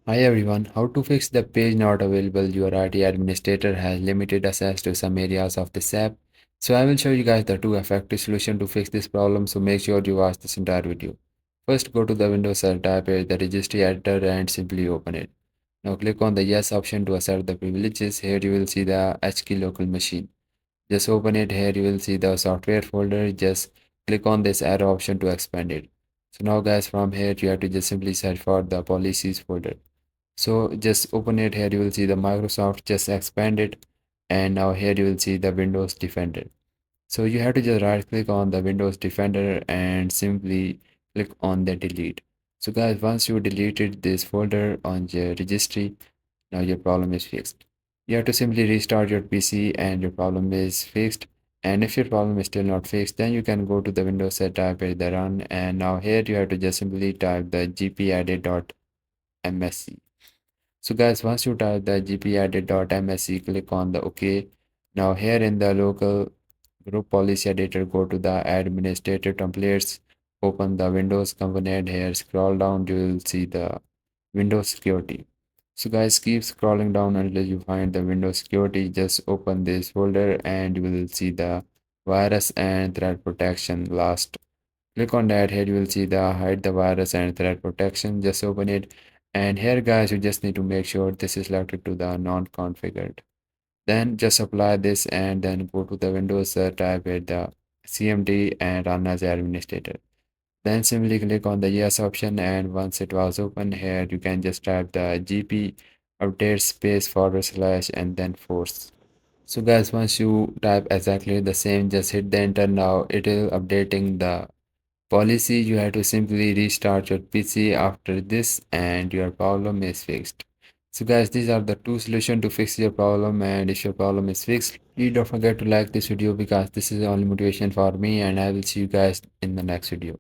Hi everyone, how to fix the page not available? Your IT administrator has limited access to some areas of this app. So I will show you guys the two effective solution to fix this problem. So make sure you watch this entire video. First, go to the Windows search tab at the registry editor and simply open it. Now click on the yes option to accept the privileges. Here you will see the HKey local machine. Just open it. Here you will see the software folder. Just click on this arrow option to expand it. So now guys, from here you have to just simply search for the policies folder. So just open it. Here you will see the Microsoft, just expand it, and now here you will see the Windows Defender. So you have to just right click on the Windows Defender and simply click on the delete. So guys, once you deleted this folder on your registry, now your problem is fixed. You have to simply restart your PC and your problem is fixed. And if your problem is still not fixed, then you can go to the Windows set, type it the run, and now here you have to just simply type the gpedit.msc. So guys, once you type the gpedit.msc, click on the OK. Now here in the local group policy editor, go to the administrator templates, open the Windows component here, scroll down, you will see the Windows security. So guys, keep scrolling down until you find the Windows security. Just open this folder and you will see the virus and threat protection last. Click on that. Here you will see the hide the virus and threat protection. Just open it. And here guys, you just need to make sure this is selected to the non-configured. Then just apply this and then go to the Windows tab at the CMD and run as administrator. Then simply click on the yes option, and once it was open here, you can just type the gp update space forward slash and then force. So guys, once you type exactly the same, just hit the enter. Now it is updating the policy. You have to simply restart your PC after this and your problem is fixed. So guys, these are the two solutions to fix your problem, and if your problem is fixed, please don't forget to like this video because this is the only motivation for me, and I will see you guys in the next video.